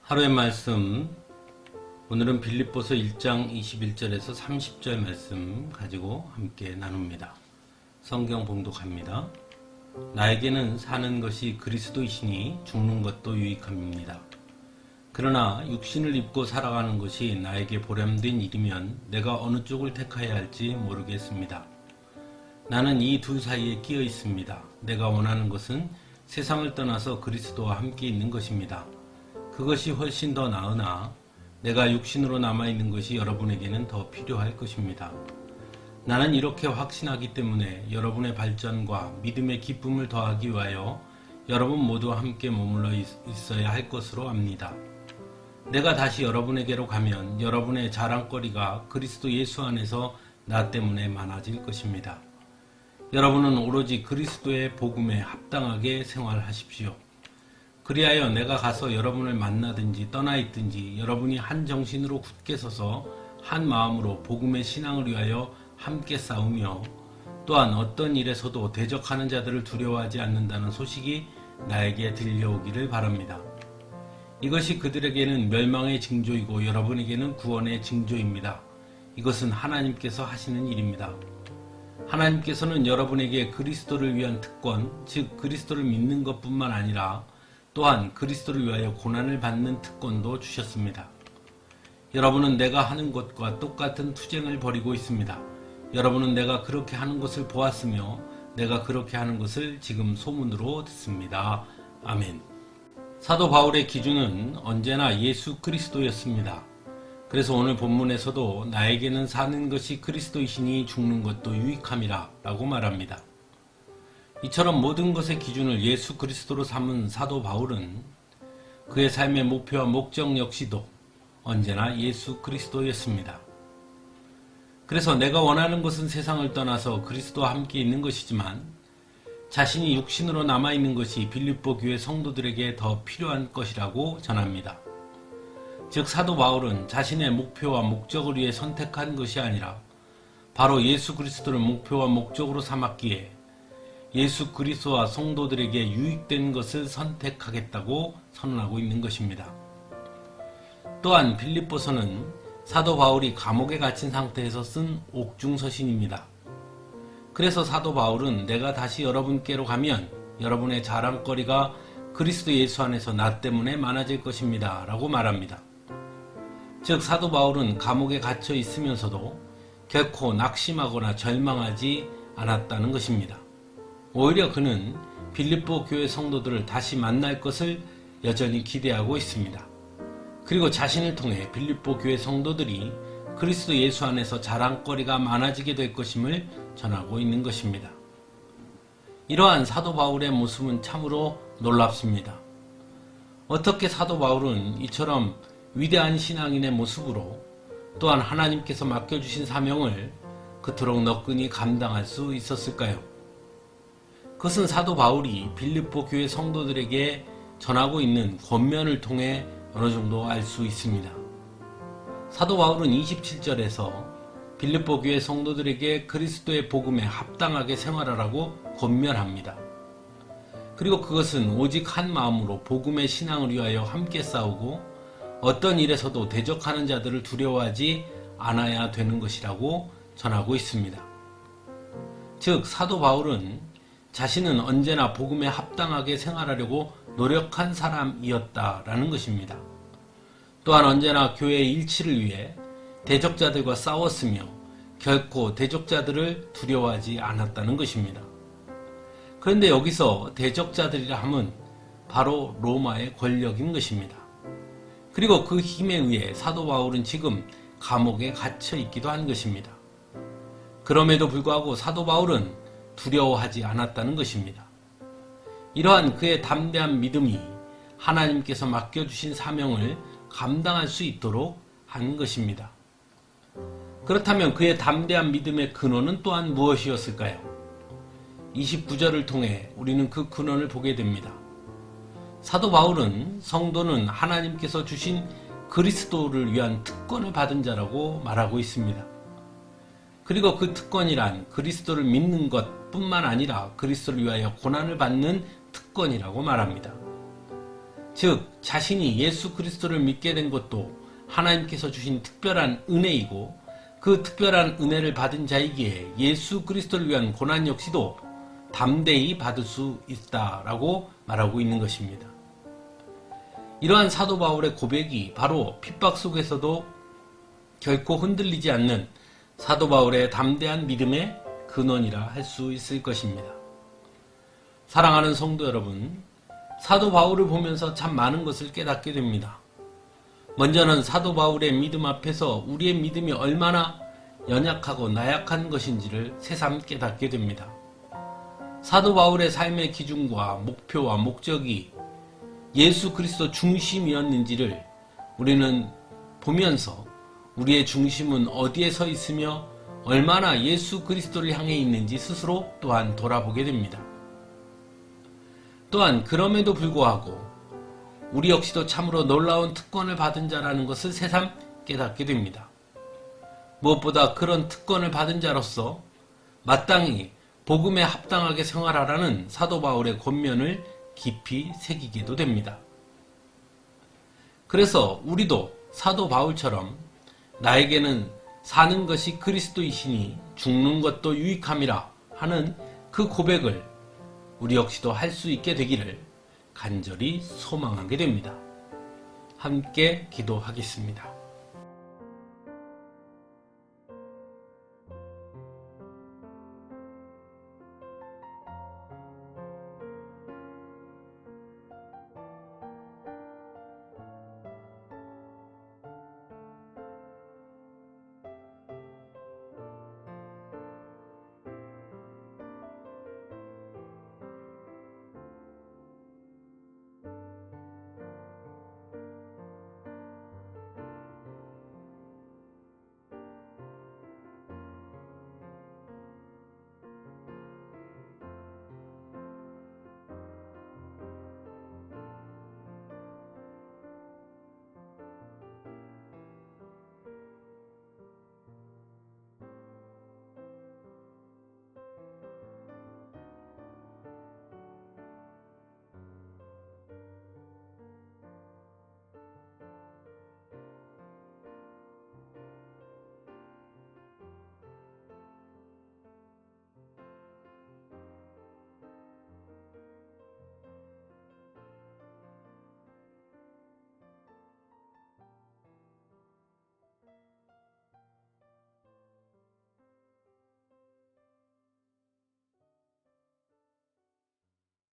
하루의 말씀, 오늘은 빌립보서 1장 21절에서 30절 말씀 가지고 함께 나눕니다. 성경 봉독합니다. 나에게는 사는 것이 그리스도이시니 죽는 것도 유익함입니다. 그러나 육신을 입고 살아가는 것이 나에게 보람된 일이면 내가 어느 쪽을 택해야 할지 모르겠습니다. 나는 이 둘 사이에 끼어 있습니다. 내가 원하는 것은 세상을 떠나서 그리스도와 함께 있는 것입니다. 그것이 훨씬 더 나으나 내가 육신으로 남아있는 것이 여러분에게는 더 필요할 것입니다. 나는 이렇게 확신하기 때문에 여러분의 발전과 믿음의 기쁨을 더하기 위하여 여러분 모두와 함께 머물러 있어야 할 것으로 압니다. 내가 다시 여러분에게로 가면 여러분의 자랑거리가 그리스도 예수 안에서 나 때문에 많아질 것입니다. 여러분은 오로지 그리스도의 복음에 합당하게 생활하십시오. 그리하여 내가 가서 여러분을 만나든지 떠나 있든지 여러분이 한 정신으로 굳게 서서 한 마음으로 복음의 신앙을 위하여 함께 싸우며 또한 어떤 일에서도 대적하는 자들을 두려워하지 않는다는 소식이 나에게 들려오기를 바랍니다. 이것이 그들에게는 멸망의 징조이고 여러분에게는 구원의 징조입니다. 이것은 하나님께서 하시는 일입니다. 하나님께서는 여러분에게 그리스도를 위한 특권, 즉 그리스도를 믿는 것뿐만 아니라 또한 그리스도를 위하여 고난을 받는 특권도 주셨습니다. 여러분은 내가 하는 것과 똑같은 투쟁을 벌이고 있습니다. 여러분은 내가 그렇게 하는 것을 보았으며 내가 그렇게 하는 것을 지금 소문으로 듣습니다. 아멘. 사도 바울의 기준은 언제나 예수 그리스도였습니다. 그래서 오늘 본문에서도 나에게는 사는 것이 그리스도이시니 죽는 것도 유익함이라 라고 말합니다. 이처럼 모든 것의 기준을 예수 그리스도로 삼은 사도 바울은 그의 삶의 목표와 목적 역시도 언제나 예수 그리스도였습니다. 그래서 내가 원하는 것은 세상을 떠나서 그리스도와 함께 있는 것이지만 자신이 육신으로 남아있는 것이 빌립보 교회 성도들에게 더 필요한 것이라고 전합니다. 즉 사도 바울은 자신의 목표와 목적을 위해 선택한 것이 아니라 바로 예수 그리스도를 목표와 목적으로 삼았기에 예수 그리스도와 성도들에게 유익된 것을 선택하겠다고 선언하고 있는 것입니다. 또한 빌립보서는 사도 바울이 감옥에 갇힌 상태에서 쓴 옥중서신입니다. 그래서 사도 바울은 내가 다시 여러분께로 가면 여러분의 자랑거리가 그리스도 예수 안에서 나 때문에 많아질 것입니다. 라고 말합니다. 즉 사도 바울은 감옥에 갇혀 있으면서도 결코 낙심하거나 절망하지 않았다는 것입니다. 오히려 그는 빌립보 교회 성도들을 다시 만날 것을 여전히 기대하고 있습니다. 그리고 자신을 통해 빌립보 교회 성도들이 그리스도 예수 안에서 자랑거리가 많아지게 될 것임을 전하고 있는 것입니다. 이러한 사도 바울의 모습은 참으로 놀랍습니다. 어떻게 사도 바울은 이처럼 위대한 신앙인의 모습으로 또한 하나님께서 맡겨주신 사명을 그토록 너끈히 감당할 수 있었을까요? 그것은 사도 바울이 빌립보 교회 성도들에게 전하고 있는 권면을 통해 어느 정도 알 수 있습니다. 사도 바울은 27절에서 빌립보 교회 성도들에게 그리스도의 복음에 합당하게 생활하라고 권면합니다. 그리고 그것은 오직 한 마음으로 복음의 신앙을 위하여 함께 싸우고 어떤 일에서도 대적하는 자들을 두려워하지 않아야 되는 것이라고 전하고 있습니다. 즉 사도 바울은 자신은 언제나 복음에 합당하게 생활하려고 노력한 사람이었다라는 것입니다. 또한 언제나 교회의 일치를 위해 대적자들과 싸웠으며 결코 대적자들을 두려워하지 않았다는 것입니다. 그런데 여기서 대적자들이라 함은 바로 로마의 권력인 것입니다. 그리고 그 힘에 의해 사도 바울은 지금 감옥에 갇혀 있기도 한 것입니다. 그럼에도 불구하고 사도 바울은 두려워하지 않았다는 것입니다. 이러한 그의 담대한 믿음이 하나님께서 맡겨주신 사명을 감당할 수 있도록 한 것입니다. 그렇다면 그의 담대한 믿음의 근원은 또한 무엇이었을까요? 29절을 통해 우리는 그 근원을 보게 됩니다. 사도 바울은 성도는 하나님께서 주신 그리스도를 위한 특권을 받은 자라고 말하고 있습니다. 그리고 그 특권이란 그리스도를 믿는 것뿐만 아니라 그리스도를 위하여 고난을 받는 특권이라고 말합니다. 즉 자신이 예수 그리스도를 믿게 된 것도 하나님께서 주신 특별한 은혜이고 그 특별한 은혜를 받은 자이기에 예수 그리스도를 위한 고난 역시도 담대히 받을 수 있다라고 말하고 있는 것입니다. 이러한 사도 바울의 고백이 바로 핍박 속에서도 결코 흔들리지 않는 사도 바울의 담대한 믿음의 근원이라 할 수 있을 것입니다. 사랑하는 성도 여러분, 사도 바울을 보면서 참 많은 것을 깨닫게 됩니다. 먼저는 사도 바울의 믿음 앞에서 우리의 믿음이 얼마나 연약하고 나약한 것인지를 새삼 깨닫게 됩니다. 사도 바울의 삶의 기준과 목표와 목적이 예수 그리스도 중심이었는지를 우리는 보면서 우리의 중심은 어디에 서 있으며 얼마나 예수 그리스도를 향해 있는지 스스로 또한 돌아보게 됩니다. 또한 그럼에도 불구하고 우리 역시도 참으로 놀라운 특권을 받은 자라는 것을 새삼 깨닫게 됩니다. 무엇보다 그런 특권을 받은 자로서 마땅히 복음에 합당하게 생활하라는 사도 바울의 권면을 깊이 새기게도 됩니다. 그래서 우리도 사도 바울처럼 나에게는 사는 것이 그리스도이시니 죽는 것도 유익함이라 하는 그 고백을 우리 역시도 할 수 있게 되기를 간절히 소망하게 됩니다. 함께 기도하겠습니다.